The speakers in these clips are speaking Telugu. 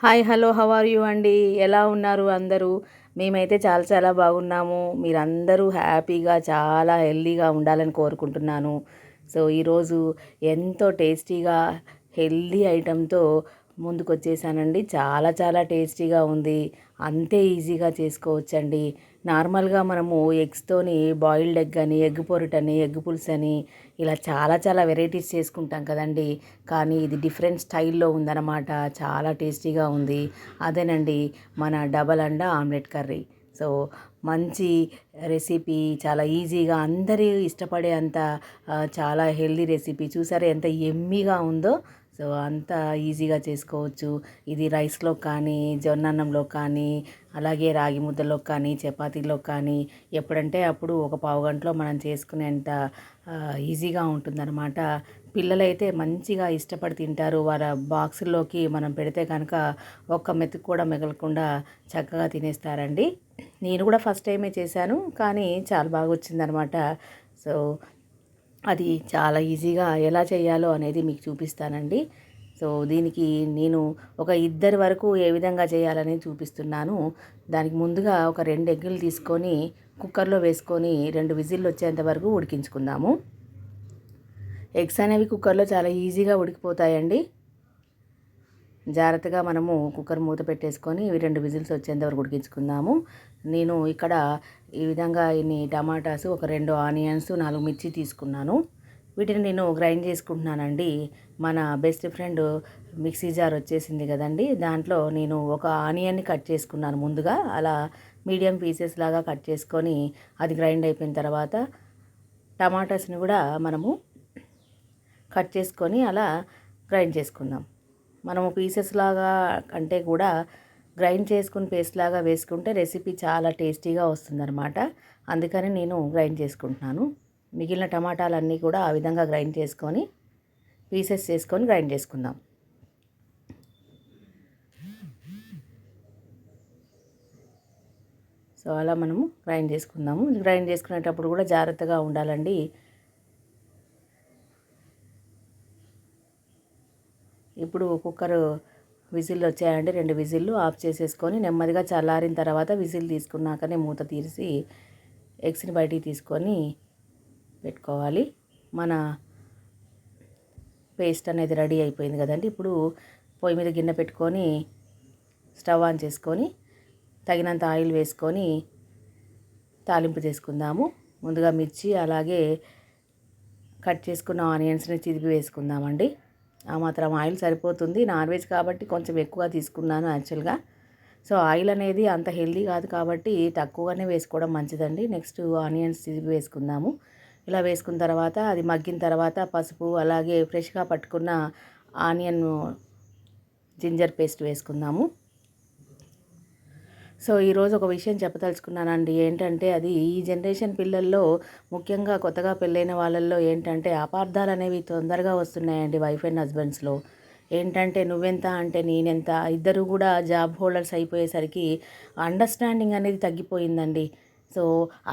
Hi hello how are you అండి. ఎలా ఉన్నారు అందరూ? మేమైతే చాలా చాలా బాగున్నాము. మీరందరూ హ్యాపీగా చాలా హెల్తీగా ఉండాలని కోరుకుంటున్నాను. సో ఈరోజు ఎంతో టేస్టీగా హెల్తీ ఐటెంతో ముందుకొచ్చేసానండి. చాలా చాలా టేస్టీగా ఉంది. అంతే ఈజీగా చేసుకోవచ్చండి. నార్మల్గా మనము ఎగ్స్తోని బాయిల్డ్ ఎగ్ అని, ఎగ్ పొరుటని, ఎగ్ పులుసని ఇలా చాలా చాలా వెరైటీస్ చేసుకుంటాం కదండి. కానీ ఇది డిఫరెంట్ స్టైల్లో ఉందన్నమాట. చాలా టేస్టీగా ఉంది. అదేనండి మన డబల్ అండా ఆమ్లెట్ కర్రీ. సో మంచి రెసిపీ, చాలా ఈజీగా అందరూ ఇష్టపడే అంత చాలా హెల్దీ రెసిపీ. చూసారా ఎంత ఎమ్మీగా ఉందో. సో అంత ఈజీగా చేసుకోవచ్చు. ఇది రైస్లో కానీ, జొన్నన్నంలో కానీ, అలాగే రాగి ముద్దలో కానీ, చపాతీలో కానీ ఎప్పుడంటే అప్పుడు ఒక పావు గంటలో మనం చేసుకునేంత ఈజీగా ఉంటుందన్నమాట. పిల్లలైతే మంచిగా ఇష్టపడి తింటారు. వాళ్ళ బాక్సుల్లోకి మనం పెడితే కనుక ఒక్క మెతుకు కూడా మిగలకుండా చక్కగా తినేస్తారండి. నేను కూడా ఫస్ట్ టైమే చేశాను, కానీ చాలా బాగా వచ్చిందనమాట. సో అది చాలా ఈజీగా ఎలా చేయాలో అనేది మీకు చూపిస్తానండి. సో దీనికి నేను ఒక ఇద్దరి వరకు ఏ విధంగా చేయాలని చూపిస్తున్నాను. దానికి ముందుగా ఒక 2 ఎగ్గులు తీసుకొని కుక్కర్లో వేసుకొని 2 విజిల్లు వచ్చేంత వరకు ఉడికించుకుందాము. ఎగ్స్ అనేవి కుక్కర్లో చాలా ఈజీగా ఉడికిపోతాయండి. జాగ్రత్తగా మనము కుక్కర్ మూత పెట్టేసుకొని ఇవి 2 విజిల్స్ వచ్చేంత వరకు ఉడికించుకుందాము. నేను ఇక్కడ ఈ విధంగా ఇన్ని టమాటాసు, ఒక 2 ఆనియన్స్, 4 మిర్చి తీసుకున్నాను. వీటిని నేను గ్రైండ్ చేసుకుంటున్నానండి. మన బెస్ట్ ఫ్రెండ్ మిక్సీ జార్ వచ్చేసింది కదండి. దాంట్లో నేను ఒక ఆనియన్ని కట్ చేసుకున్నాను ముందుగా. అలా మీడియం పీసెస్ లాగా కట్ చేసుకొని అది గ్రైండ్ అయిపోయిన తర్వాత టమాటాస్ని కూడా మనము కట్ చేసుకొని అలా గ్రైండ్ చేసుకుందాం. మనము పీసెస్ లాగా అంటే కూడా గ్రైండ్ చేసుకుని పేస్ట్ లాగా వేసుకుంటే రెసిపీ చాలా టేస్టీగా వస్తుందన్నమాట. అందుకని నేను గ్రైండ్ చేసుకుంటున్నాను. మిగిలిన టమాటాలన్నీ కూడా ఆ విధంగా గ్రైండ్ చేసుకొని పీసెస్ చేసుకొని గ్రైండ్ చేసుకుందాం. సో అలా మనము గ్రైండ్ చేసుకుందాము. గ్రైండ్ చేసుకునేటప్పుడు కూడా జాగ్రత్తగా ఉండాలండి. ఇప్పుడు కుక్కర్ విజిల్ వచ్చాయండి. 2 విజిల్లు ఆఫ్ చేసేసుకొని నెమ్మదిగా చల్లారిన తర్వాత విజిల్ తీసుకున్నాకనే మూత తీసి ఎగ్స్ని బయటికి తీసుకొని పెట్టుకోవాలి. మన పేస్ట్ అనేది రెడీ అయిపోయింది కదండి. ఇప్పుడు పొయ్యి మీద గిన్నె పెట్టుకొని స్టవ్ ఆన్ చేసుకొని తగినంత ఆయిల్ వేసుకొని తాలింపు చేసుకుందాము. ముందుగా మిర్చి అలాగే కట్ చేసుకున్న ఆనియన్స్ని చిదిపి వేసుకుందామండి. ఆ మాత్రం ఆయిల్ సరిపోతుంది. నాన్ వెజ్ కాబట్టి కొంచెం ఎక్కువ తీసుకున్నాను యాక్చువల్గా. సో ఆయిల్ అనేది అంత హెల్దీ కాదు కాబట్టి తక్కువగానే వేసుకోవడం మంచిదండి. నెక్స్ట్ ఆనియన్స్ చిదిపి వేసుకుందాము. ఇలా వేసుకున్న తర్వాత అది మగ్గిన తర్వాత పసుపు అలాగే ఫ్రెష్గా పట్టుకున్న ఆనియన్ జింజర్ పేస్ట్ వేసుకుందాము. సో ఈరోజు ఒక విషయం చెప్పదలుచుకున్నానండి. ఏంటంటే అది ఈ జనరేషన్ పిల్లల్లో, ముఖ్యంగా కొత్తగా పెళ్ళైన వాళ్ళల్లో ఏంటంటే అపార్థాలు అనేవి తొందరగా వస్తున్నాయండి వైఫ్ అండ్ హస్బెండ్స్లో. ఏంటంటే నువ్వెంత అంటే నేనెంత, ఇద్దరు కూడా జాబ్ హోల్డర్స్ అయిపోయేసరికి అండర్స్టాండింగ్ అనేది తగ్గిపోయిందండి. సో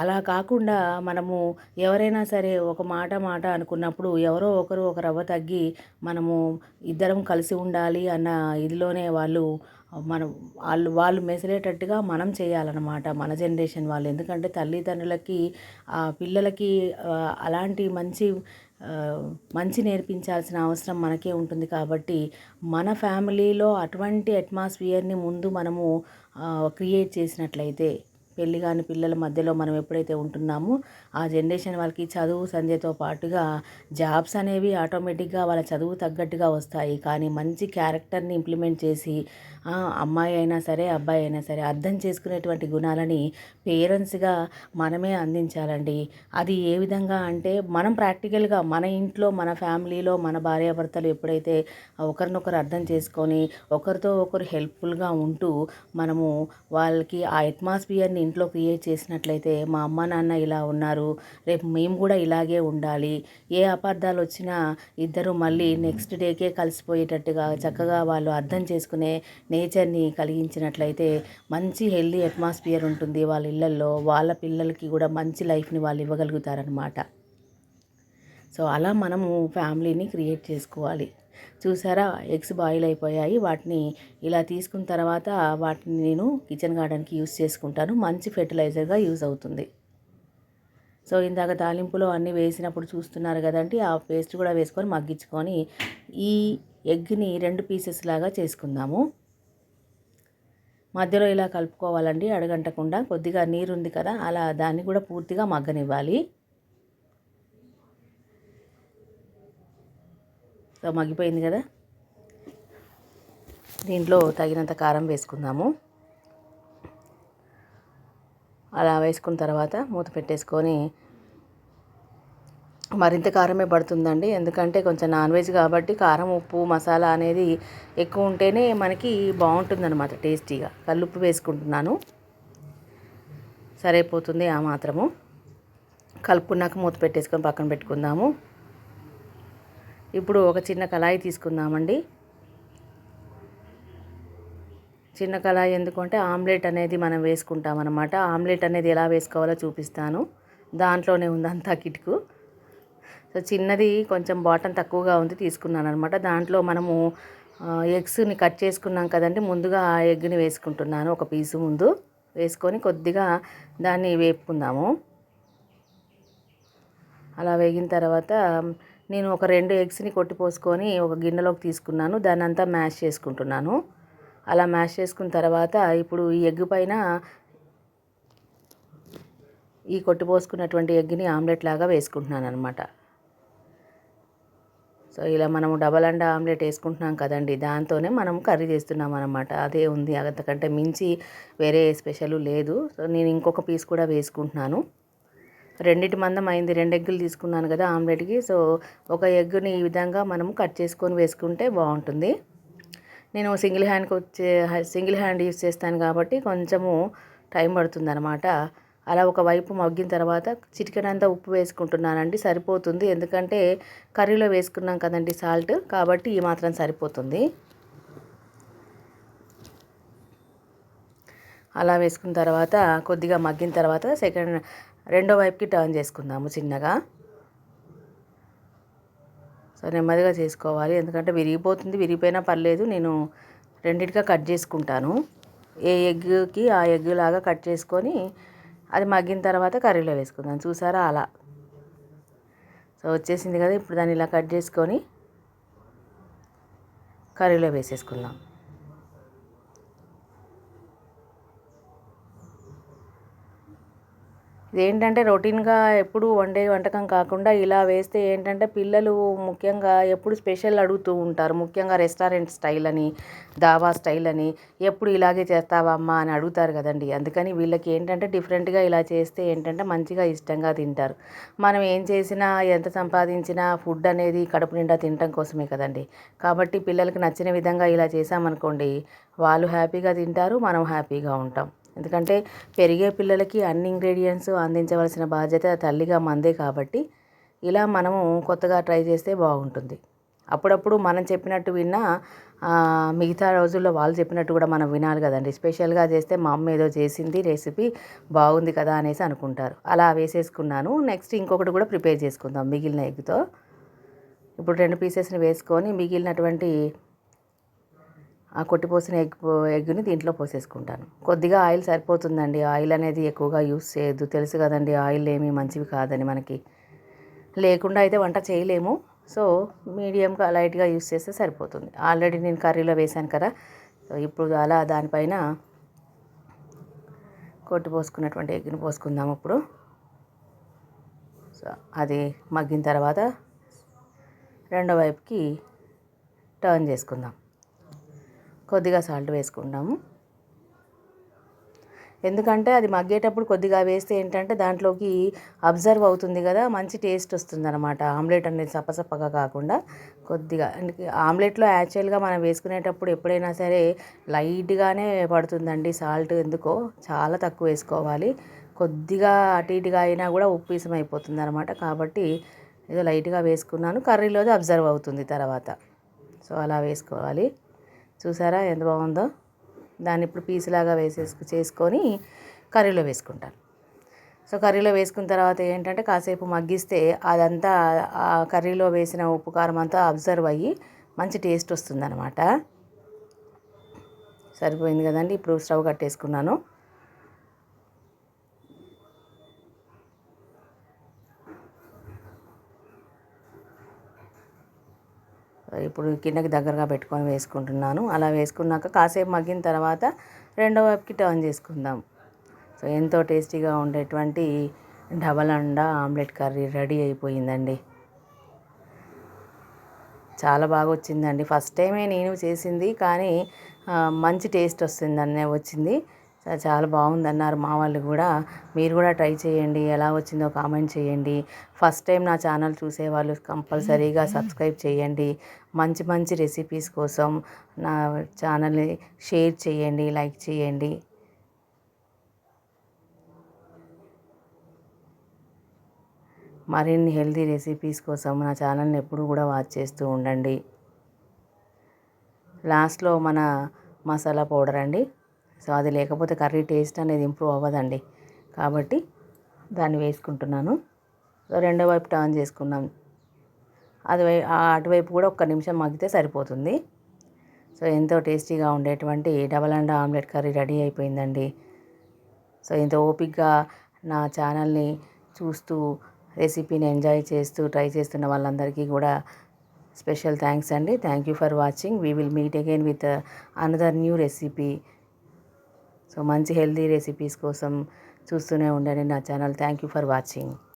అలా కాకుండా మనము ఎవరైనా సరే ఒక మాట అనుకున్నప్పుడు ఎవరో ఒకరు ఒక రవ్వ తగ్గి మనము ఇద్దరం కలిసి ఉండాలి అన్న ఇదిలోనే మనం వాళ్ళు మెసిలేటట్టుగా మనం చేయాలన్నమాట, మన జనరేషన్ వాళ్ళు. ఎందుకంటే తల్లిదండ్రులకి పిల్లలకి అలాంటి మంచి నేర్పించాల్సిన అవసరం మనకే ఉంటుంది. కాబట్టి మన ఫ్యామిలీలో అటువంటి అట్మాస్ఫియర్ని ముందు మనము క్రియేట్ చేసినట్లయితే, పెళ్ళి కాని పిల్లల మధ్యలో మనం ఎప్పుడైతే ఉంటున్నామో ఆ జనరేషన్ వాళ్ళకి చదువు సంధ్యతో పాటుగా జాబ్స్ అనేవి ఆటోమేటిక్గా వాళ్ళ చదువు తగ్గట్టుగా వస్తాయి. కానీ మంచి క్యారెక్టర్ని ఇంప్లిమెంట్ చేసి అమ్మాయి అయినా సరే అబ్బాయి అయినా సరే అర్థం చేసుకునేటువంటి గుణాలని పేరెంట్స్గా మనమే అందించాలండి. అది ఏ విధంగా అంటే మనం ప్రాక్టికల్గా మన ఇంట్లో మన ఫ్యామిలీలో మన భార్యాభర్తలు ఎప్పుడైతే ఒకరినొకరు అర్థం చేసుకొని ఒకరితో ఒకరు హెల్ప్ఫుల్గా ఉంటూ మనము వాళ్ళకి ఆ అట్మాస్ఫియర్ని ఇంట్లో క్రియేట్ చేసినట్లయితే, మా అమ్మ నాన్న ఇలా ఉన్నారు, రేపు మేము కూడా ఇలాగే ఉండాలి, ఏ అపార్థాలు వచ్చినా ఇద్దరు మళ్ళీ నెక్స్ట్ డేకే కలిసిపోయేటట్టుగా చక్కగా వాళ్ళు అర్థం చేసుకునే నేచర్ని కలిగించినట్లయితే మంచి హెల్దీ అట్మాస్ఫియర్ ఉంటుంది వాళ్ళ ఇళ్ళల్లో. వాళ్ళ పిల్లలకి కూడా మంచి లైఫ్ని వాళ్ళు ఇవ్వగలుగుతారనమాట. సో అలా మనము ఫ్యామిలీని క్రియేట్ చేసుకోవాలి. చూసారా, ఎగ్స్ బాయిల్ అయిపోయాయి. వాటిని ఇలా తీసుకున్న తర్వాత వాటిని నేను కిచెన్ గార్డెన్కి యూస్ చేసుకుంటాను. మంచి ఫెర్టిలైజర్గా యూజ్ అవుతుంది. సో ఇందాక తాలింపులో అన్నీ వేసినప్పుడు చూస్తున్నారు కదండి, ఆ పేస్ట్ కూడా వేసుకొని మగ్గించుకొని ఈ ఎగ్ని 2 పీసెస్ లాగా చేసుకుందాము. మధ్యలో ఇలా కలుపుకోవాలండి అడగంటకుండా. కొద్దిగా నీరు ఉంది కదా, అలా దాన్ని కూడా పూర్తిగా మగ్గనివ్వాలి. సో మగ్గిపోయింది కదా, దీంట్లో తగినంత కారం వేసుకుందాము. అలా వేసుకున్న తర్వాత మూత పెట్టేసుకొని, మరింత కారమే పడుతుందండి, ఎందుకంటే కొంచెం నాన్ వెజ్ కాబట్టి కారం, ఉప్పు, మసాలా అనేది ఎక్కువ ఉంటేనే మనకి బాగుంటుందన్నమాట టేస్టీగా. కల్లుప్పు వేసుకుంటున్నాను, సరిపోతుంది ఆ మాత్రము. కలుపుకున్నాక మూత పెట్టేసుకొని పక్కన పెట్టుకుందాము. ఇప్పుడు ఒక చిన్న కళాయి తీసుకుందామండి. చిన్న కళాయి ఎందుకంటే ఆమ్లెట్ అనేది మనం వేసుకుంటాం అన్నమాట. ఆమ్లెట్ అనేది ఎలా వేసుకోవాలో చూపిస్తాను, దాంట్లోనే ఉందంతా కిటుకు. సో చిన్నది కొంచెం బాటం తక్కువగా ఉంది, తీసుకున్నాను అనమాట. దాంట్లో మనము ఎగ్స్ని కట్ చేసుకున్నాం కదండి, ముందుగా ఆ ఎగ్ని వేసుకుంటున్నాను. ఒక పీసు ముందు వేసుకొని కొద్దిగా దాన్ని వేపుకుందాము. అలా వేగిన తర్వాత నేను ఒక 2 ఎగ్స్ని కొట్టిపోసుకొని ఒక గిన్నెలోకి తీసుకున్నాను. దాన్ని అంతా మ్యాష్ చేసుకుంటున్నాను. అలా మ్యాష్ చేసుకున్న తర్వాత ఇప్పుడు ఈ ఎగ్ పైన ఈ కొట్టిపోసుకున్నటువంటి ఎగ్ని ఆమ్లెట్ లాగా వేసుకుంటున్నాను అనమాట. సో ఇలా మనము డబల్ అండా ఆమ్లెట్ వేసుకుంటున్నాం కదండి, దాంతోనే మనం కర్రీ చేస్తున్నాం అనమాట. అదే ఉంది, అంతకంటే మించి వేరే స్పెషల్ లేదు. సో నేను ఇంకొక పీస్ కూడా వేసుకుంటున్నాను. 2 మందం అయింది, 2 ఎగ్గులు తీసుకున్నాను కదా ఆమ్లెట్కి. సో ఒక ఎగ్గుని ఈ విధంగా మనం కట్ చేసుకొని వేసుకుంటే బాగుంటుంది. నేను సింగిల్ హ్యాండ్ యూస్ చేస్తాను కాబట్టి కొంచెము టైం పడుతుంది అనమాట. అలా ఒక వైపు మగ్గిన తర్వాత చిటికెడంత ఉప్పు వేసుకుంటున్నానండి, సరిపోతుంది. ఎందుకంటే కర్రీలో వేసుకున్నాం కదండి సాల్ట్, కాబట్టి ఈ మాత్రం సరిపోతుంది. అలా వేసుకున్న తర్వాత కొద్దిగా మగ్గిన తర్వాత రెండో వైపుకి టర్న్ చేసుకుందాము చిన్నగా. సో నెమ్మదిగా చేసుకోవాలి, ఎందుకంటే విరిగిపోతుంది. విరిగిపోయినా పర్లేదు, నేను రెండింటిగా కట్ చేసుకుంటాను. ఏ ఎగ్కి ఆ ఎగ్ లాగా కట్ చేసుకొని అది మగ్గిన తర్వాత కర్రీలో వేసుకుందాం. చూసారా అలా. సో వచ్చేసింది కదా, ఇప్పుడు దాన్ని ఇలా కట్ చేసుకొని కర్రీలో వేసేసుకుందాం. ఇదేంటంటే రొటీన్గా ఎప్పుడు వండే వంటకం కాకుండా ఇలా వేస్తే ఏంటంటే పిల్లలు ముఖ్యంగా ఎప్పుడు స్పెషల్ అడుగుతూ ఉంటారు. ముఖ్యంగా రెస్టారెంట్ స్టైల్ అని, దాబా స్టైల్ అని, ఎప్పుడు ఇలాగే చేస్తావా అమ్మా అని అడుగుతారు కదండి. అందుకని వీళ్ళకి ఏంటంటే డిఫరెంట్గా ఇలా చేస్తే ఏంటంటే మంచిగా ఇష్టంగా తింటారు. మనం ఏం చేసినా, ఎంత సంపాదించినా ఫుడ్ అనేది కడుపు నిండా తినటం కోసమే కదండి. కాబట్టి పిల్లలకు నచ్చిన విధంగా ఇలా చేసామనుకోండి, వాళ్ళు హ్యాపీగా తింటారు, మనం హ్యాపీగా ఉంటాం. ఎందుకంటే పెరిగే పిల్లలకి అన్ని ఇంగ్రీడియంట్స్ అందించవలసిన బాధ్యత తల్లిగా మందే కాబట్టి ఇలా మనము కొత్తగా ట్రై చేస్తే బాగుంటుంది. అప్పుడప్పుడు మనం చెప్పినట్టు విన్నా మిగతా రోజుల్లో వాళ్ళు చెప్పినట్టు కూడా మనం వినాలి కదండి. స్పెషల్గా చేస్తే మా అమ్మ ఏదో చేసింది రెసిపీ బాగుంది కదా అనేసి అనుకుంటారు. అలా వేసేసుకున్నాను. నెక్స్ట్ ఇంకొకటి కూడా ప్రిపేర్ చేసుకుందాం మిగిలిన ఎగ్తో. ఇప్పుడు 2 పీసెస్ని వేసుకొని మిగిలినటువంటి ఆ కొట్టిపోసిన ఎగ్ని దీంట్లో పోసేసుకుంటాను. కొద్దిగా ఆయిల్ సరిపోతుందండి, ఆయిల్ అనేది ఎక్కువగా యూస్ చేయొద్దు. తెలుసు కదండి ఆయిల్ ఏమీ మంచివి కాదని, మనకి లేకుండా అయితే వంట చేయలేము. సో మీడియంగా లైట్గా యూస్ చేస్తే సరిపోతుంది. ఆల్రెడీ నేను కర్రీలో వేశాను కదా. సో ఇప్పుడు అలా దానిపైన కొట్టిపోసుకున్నటువంటి ఎగ్ని పోసుకుందాం ఇప్పుడు. సో అది మగ్గిన తర్వాత రెండో వైపుకి టర్న్ చేసుకుందాం. కొద్దిగా సాల్ట్ వేసుకుంటాము, ఎందుకంటే అది మగ్గేటప్పుడు కొద్దిగా వేస్తే ఏంటంటే దాంట్లోకి అబ్జర్వ్ అవుతుంది కదా, మంచి టేస్ట్ వస్తుంది అనమాట. ఆమ్లెట్ అనేది సప్పసప్పగా కాకుండా కొద్దిగా. ఆమ్లెట్లో యాక్చువల్గా మనం వేసుకునేటప్పుడు ఎప్పుడైనా సరే లైట్గానే పడుతుందండి సాల్ట్, ఎందుకో చాలా తక్కువ వేసుకోవాలి. కొద్దిగా అటు ఇటుగా అయినా కూడా ఉప్పు అయిపోతుంది అనమాట. కాబట్టి ఏదో లైట్గా వేసుకున్నాను, కర్రీలోది అబ్జర్వ్ అవుతుంది తర్వాత. సో అలా వేసుకోవాలి. చూసారా ఎంత బాగుందో. దాన్ని ఇప్పుడు పీసులాగా చేసుకొని కర్రీలో వేసుకుంటాను. సో కర్రీలో వేసుకున్న తర్వాత ఏంటంటే కాసేపు మగ్గిస్తే అదంతా ఆ కర్రీలో వేసిన ఉప్పు కారం అంతా అబ్జర్వ్ అయ్యి మంచి టేస్ట్ వస్తుందన్నమాట. సరిపోయింది కదండి. ఇప్పుడు స్టవ్ కట్టేసుకున్నాను. ఇప్పుడు గిన్నెకి దగ్గరగా పెట్టుకొని వేసుకుంటున్నాను. అలా వేసుకున్నాక కాసేపు మగ్గిన తర్వాత రెండో వైపుకి టర్న్ చేసుకుందాం. సో ఎంతో టేస్టీగా ఉండేటువంటి డబల్ అండా ఆమ్లెట్ కర్రీ రెడీ అయిపోయిందండి. చాలా బాగా వచ్చిందండి. ఫస్ట్ టైమే నేను చేసింది, కానీ మంచి టేస్ట్ వచ్చింది. చాలా బాగుందన్నారు మా వాళ్ళు కూడా. మీరు కూడా ట్రై చేయండి, ఎలా వచ్చిందో కామెంట్ చేయండి. ఫస్ట్ టైం నా ఛానల్ చూసేవాళ్ళు కంపల్సరీగా సబ్స్క్రైబ్ చేయండి. మంచి మంచి రెసిపీస్ కోసం నా ఛానల్ని షేర్ చేయండి, లైక్ చేయండి. మరిన్ని హెల్తీ రెసిపీస్ కోసం నా ఛానల్ని ఎప్పుడు కూడా వాచ్ చేస్తూ ఉండండి. లాస్ట్లో మన మసాలా పౌడర్ అండి. సో అది లేకపోతే కర్రీ టేస్ట్ అనేది ఇంప్రూవ్ అవ్వదండి. కాబట్టి దాన్ని వేసుకుంటున్నాను. సో రెండో వైపు టర్న్ చేసుకున్నాం. అటువైపు కూడా ఒక్క నిమిషం మగ్గితే సరిపోతుంది. సో ఎంతో టేస్టీగా ఉండేటువంటి డబల్ అండా ఆమ్లెట్ కర్రీ రెడీ అయిపోయిందండి. సో ఎంతో ఓపిక్గా నా ఛానల్ని చూస్తూ రెసిపీని ఎంజాయ్ చేస్తూ ట్రై చేస్తున్న వాళ్ళందరికీ కూడా స్పెషల్ థ్యాంక్స్ అండి. Thank you for watching. We will meet again with another new recipe. So మంచి హెల్తీ రెసిపీస్ కోసం చూస్తూనే ఉండండి నా channel. Thank you for watching.